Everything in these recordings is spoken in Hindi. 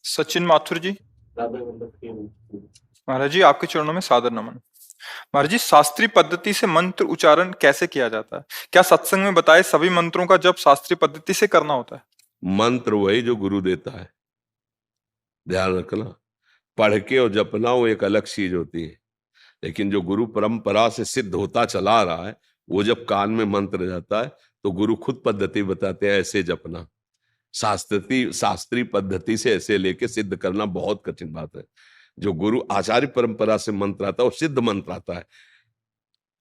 सचिन माथुर जी। महाराज जी, आपके चरणों में सादर नमन। महाराज जी, शास्त्रीय पद्धति से मंत्र उच्चारण कैसे किया जाता है? क्या सत्संग में बताए सभी मंत्रों का जप शास्त्रीय पद्धति से करना होता है? मंत्र वही जो गुरु देता है, ध्यान रखना। पढ़ के और जपना वो एक अलग चीज होती है, लेकिन जो गुरु परंपरा से सिद्ध होता चला आ रहा है, वो जब कान में मंत्र जाता है तो गुरु खुद पद्धति बताते हैं, ऐसे जपना। शास्त्रीय पद्धति से ऐसे लेके सिद्ध करना बहुत कठिन बात है। जो गुरु आचार्य परंपरा से मंत्र आता है वो सिद्ध मंत्र आता है,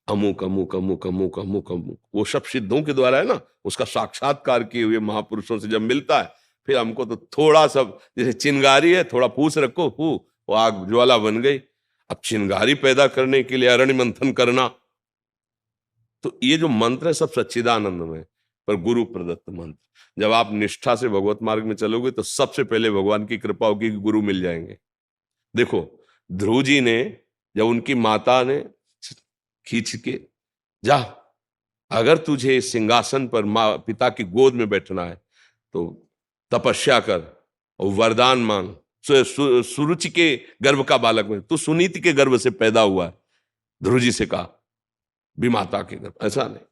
अमुक अमुक अमुक अमुक अमुक अमुक, वो सब सिद्धों के द्वारा है ना। उसका साक्षात्कार किए हुए महापुरुषों से जब मिलता है, फिर हमको तो थोड़ा सब, जैसे चिंगारी है, थोड़ा फूस रखो, वो आग ज्वाला बन गई। अब चिंगारी पैदा करने के लिए अरण्य मंथन करना, तो ये जो मंत्र है सब सच्चिदानंद में, पर गुरु प्रदत्त मंत्र। जब आप निष्ठा से भगवत मार्ग में चलोगे तो सबसे पहले भगवान की कृपा होगी कि गुरु मिल जाएंगे। देखो, ध्रुव जी ने, जब उनकी माता ने खींच के, जा, अगर तुझे सिंहासन पर माँ पिता की गोद में बैठना है तो तपस्या कर और वरदान मांग। सुरुचि के गर्भ का बालक में, तू सुनीति के गर्भ से पैदा हुआ है, ध्रुव जी से कहा, भी माता के गर्भ, ऐसा नहीं।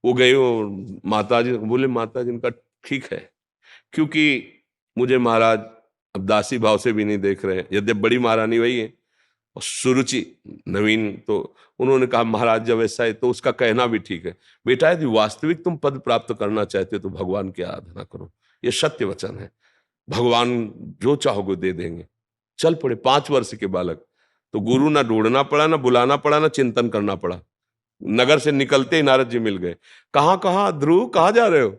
वो गए और माता जी बोले, माता जी इनका ठीक है, क्योंकि मुझे महाराज अब दासी भाव से भी नहीं देख रहे, यद्यप बड़ी महारानी वही है और सुरुचि नवीन। तो उन्होंने कहा, महाराज जब ऐसा है तो उसका कहना भी ठीक है। बेटा, यदि वास्तविक तुम पद प्राप्त करना चाहते हो तो भगवान की आराधना करो, ये सत्य वचन है। भगवान जो चाहोगे दे देंगे। चल पड़े 5 वर्ष के बालक, तो गुरु ना ढूंढना पड़ा, ना बुलाना पड़ा, ना चिंतन करना पड़ा। नगर से निकलते ही नारद जी मिल गए। कहाँ कहाँ ध्रुव, कहाँ जा रहे हो?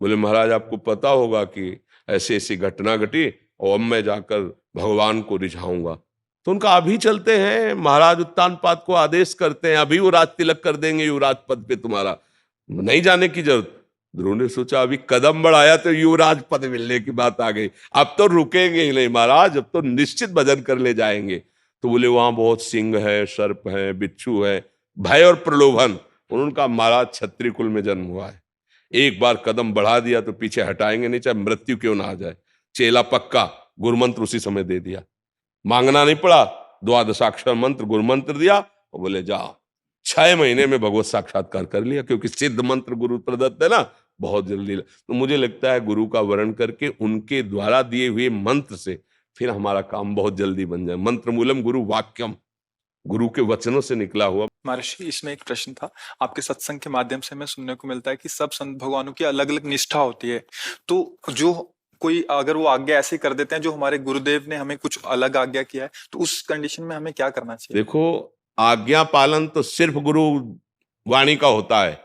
बोले, महाराज आपको पता होगा कि ऐसी ऐसी घटना घटी और अब मैं जाकर भगवान को रिझाऊंगा। तो उनका अभी चलते हैं, महाराज उत्तानपाद को आदेश करते हैं, अभी वो राज तिलक कर देंगे युवराज पद पे, तुम्हारा नहीं जाने की जरूरत। ध्रुव ने सोचा अभी कदम बढ़ाया तो युवराज पद मिलने की बात आ गई, अब तो रुकेंगे ही नहीं महाराज, अब तो निश्चित भजन कर ले जाएंगे। तो बोले, वहां बहुत सिंह है, सर्प है, बिच्छू है, भय और प्रलोभन। उन्होंने कहा, महाराज क्षत्रिय कुल में जन्म हुआ है, एक बार कदम बढ़ा दिया तो पीछे हटाएंगे नहीं, चाहे मृत्यु क्यों ना आ जाए। चेला पक्का, गुरुमंत्र उसी समय दे दिया, मांगना नहीं पड़ा, द्वादशाक्षर मंत्र गुरुमंत्र दिया और बोले जा। 6 महीने में भगवत साक्षात्कार कर लिया, क्योंकि सिद्ध मंत्र गुरु प्रदत्त है ना, बहुत जल्दी। तो मुझे लगता है गुरु का वर्ण करके उनके द्वारा दिए हुए मंत्र से फिर हमारा काम बहुत जल्दी बन जाए। मंत्र मूलम गुरु वाक्यम, गुरु के वचनों से निकला हुआ। महर्षि, इसमें एक प्रश्न था। आपके सत्संग के माध्यम से हमें सुनने को मिलता है कि सब संत भगवानों की अलग अलग निष्ठा होती है, तो जो कोई अगर वो आज्ञा ऐसे कर देते हैं जो हमारे गुरुदेव ने हमें कुछ अलग आज्ञा किया है, तो उस कंडीशन में हमें क्या करना चाहिए? देखो, आज्ञा पालन तो सिर्फ गुरु वाणी का होता है,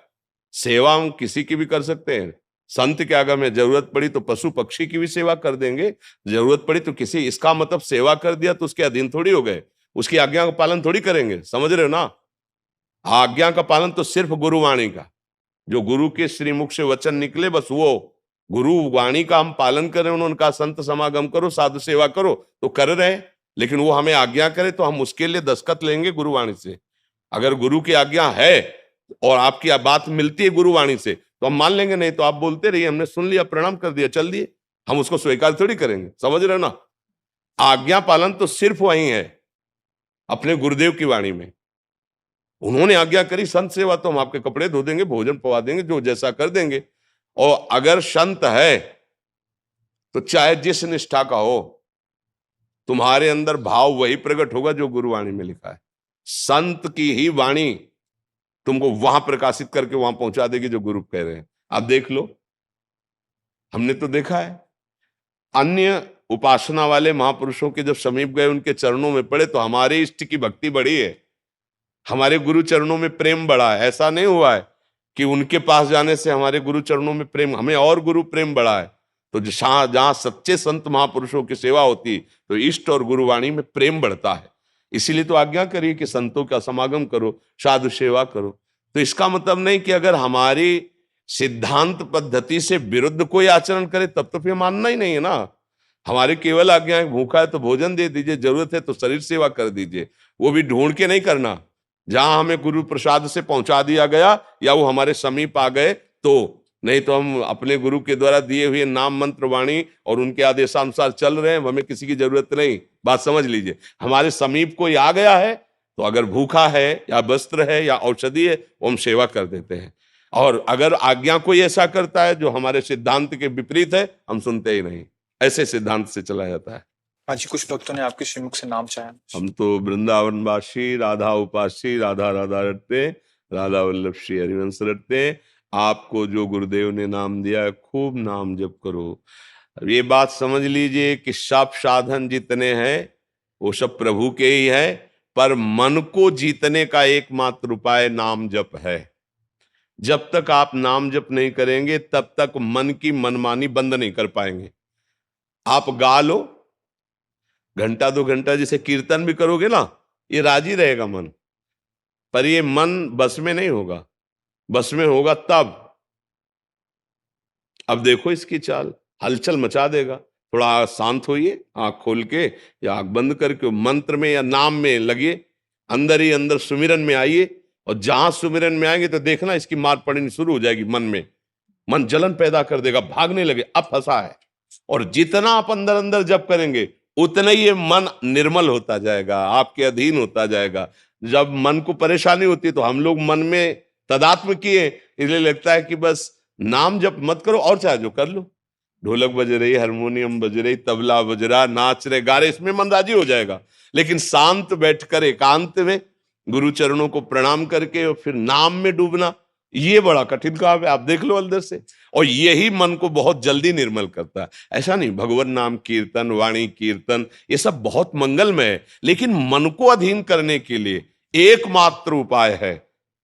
सेवा हम किसी की भी कर सकते हैं। संत के आगे में जरूरत पड़ी तो पशु पक्षी की भी सेवा कर देंगे, जरूरत पड़ी तो किसी, इसका मतलब सेवा कर दिया तो उसके अधीन थोड़ी हो गए, उसकी आज्ञा का पालन थोड़ी करेंगे, समझ रहे हो ना। आज्ञा का पालन तो सिर्फ गुरुवाणी का, जो गुरु के श्रीमुख से वचन निकले बस वो गुरु वाणी का हम पालन करें। उन्होंने कहा संत समागम करो, साधु सेवा करो, तो कर रहे हैं, लेकिन वो हमें आज्ञा करे तो हम उसके लिए दस्तखत लेंगे गुरुवाणी से। अगर गुरु की आज्ञा है और आपकी बात मिलती है गुरुवाणी से तो हम मान लेंगे, नहीं तो आप बोलते रहिए, हमने सुन लिया, प्रणाम कर दिया, चल दिए, हम उसको स्वीकार थोड़ी करेंगे, समझ रहे हो ना। आज्ञा पालन तो सिर्फ वही है अपने गुरुदेव की वाणी में। उन्होंने आज्ञा करी संत सेवा, तो हम आपके कपड़े धो देंगे, भोजन पवा देंगे, जो जैसा कर देंगे। और अगर संत है तो चाहे जिस निष्ठा का हो, तुम्हारे अंदर भाव वही प्रकट होगा जो गुरुवाणी में लिखा है। संत की ही वाणी तुमको वहां प्रकाशित करके वहां पहुंचा देगी जो गुरु कह रहे हैं। आप देख लो, हमने तो देखा है, अन्य उपासना वाले महापुरुषों के जब समीप गए, उनके चरणों में पड़े, तो हमारे इष्ट की भक्ति बढ़ी है, हमारे गुरु चरणों में प्रेम बढ़ा है। ऐसा नहीं हुआ है कि उनके पास जाने से हमारे गुरु चरणों में प्रेम, हमें और गुरु प्रेम बढ़ा है। तो जहां सच्चे संत महापुरुषों की सेवा होती तो इष्ट और गुरुवाणी में प्रेम बढ़ता है। इसीलिए तो आज्ञा करिए कि संतों का समागम करो, साधु सेवा करो। तो इसका मतलब नहीं कि अगर हमारी सिद्धांत पद्धति से विरुद्ध कोई आचरण करे तब तो फिर मानना ही नहीं है ना। हमारी केवल आज्ञा है, भूखा है तो भोजन दे दीजिए, जरूरत है तो शरीर सेवा कर दीजिए, वो भी ढूंढ के नहीं करना। जहां हमें गुरु प्रसाद से पहुंचा दिया गया या वो हमारे समीप आ गए तो नहीं तो हम अपने गुरु के द्वारा दिए हुए नाम मंत्र वाणी और उनके आदेशानुसार चल रहे हैं, हमें किसी की जरूरत नहीं। बात समझ लीजिए, हमारे समीप कोई आ गया है तो अगर भूखा है या वस्त्र है या औषधि है, वो हम सेवा कर देते हैं। और अगर आज्ञा कोई ऐसा करता है जो हमारे सिद्धांत के विपरीत है, हम सुनते ही नहीं। ऐसे सिद्धांत से चला जाता है। हाँ जी, कुछ भक्तों ने आपके श्रीमुख से नाम चाहा। हम तो वृंदावनवासी, राधा उपासी, राधा राधा रटते, राधा वल्लभ श्री हरिवंश रटते। आपको जो गुरुदेव ने नाम दिया है, खूब नाम जप करो। ये बात समझ लीजिए कि सब साधन जितने हैं वो सब प्रभु के ही है, पर मन को जीतने का एकमात्र उपाय नाम जप है। जब तक आप नाम जप नहीं करेंगे तब तक मन की मनमानी बंद नहीं कर पाएंगे। आप गा लो, घंटा 2 घंटा जैसे कीर्तन भी करोगे ना, ये राजी रहेगा मन, पर ये मन बस में नहीं होगा। बस में होगा तब। अब देखो इसकी चाल, हलचल मचा देगा। थोड़ा शांत होइए, आंख खोल के या आंख बंद करके मंत्र में या नाम में लगिए, अंदर ही अंदर सुमिरन में आइए। और जहां सुमिरन में आएंगे तो देखना इसकी मार पड़नी शुरू हो जाएगी मन में। मन जलन पैदा कर देगा, भागने लगे, अब फंसा है। और जितना आप अंदर अंदर जप करेंगे उतना ही ये मन निर्मल होता जाएगा, आपके अधीन होता जाएगा। जब मन को परेशानी होती है तो हम लोग मन में तदात्म किए, इसलिए लगता है कि बस नाम जप मत करो और चाहे जो कर लो। ढोलक बज रही, हारमोनियम बज रही, तबला बज रहा, नाच रहे, गा रहे, इसमें मन राजी हो जाएगा। लेकिन शांत बैठकर एकांत में गुरु चरणों को प्रणाम करके और फिर नाम में डूबना, ये बड़ा कठिन काम है। आप देख लो अंदर से। और यही मन को बहुत जल्दी निर्मल करता है। ऐसा नहीं, भगवान नाम कीर्तन, वाणी कीर्तन, ये सब बहुत मंगलमय है, लेकिन मन को अधीन करने के लिए एकमात्र उपाय है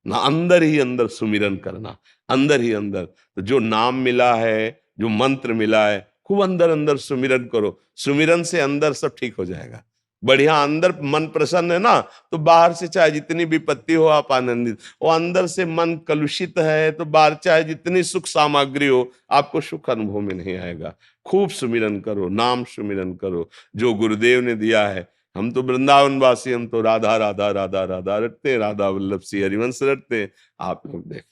ना, अंदर ही अंदर सुमिरन करना, अंदर ही अंदर। तो जो नाम मिला है, जो मंत्र मिला है, खूब अंदर अंदर सुमिरन करो। सुमिरन से अंदर सब ठीक हो जाएगा। बढ़िया अंदर मन प्रसन्न है ना, तो बाहर से चाहे जितनी विपत्ति हो आप आनंदित। और अंदर से मन कलुषित है तो बाहर चाहे जितनी सुख सामग्री हो, आपको सुख अनुभव में नहीं आएगा। खूब सुमिरन करो, नाम सुमिरन करो जो गुरुदेव ने दिया है। हम तो वृंदावनवासी, हम तो राधा राधा राधा राधा रटते, राधा वल्लभ श्री हरिवंश रटते। आप लोग देखें।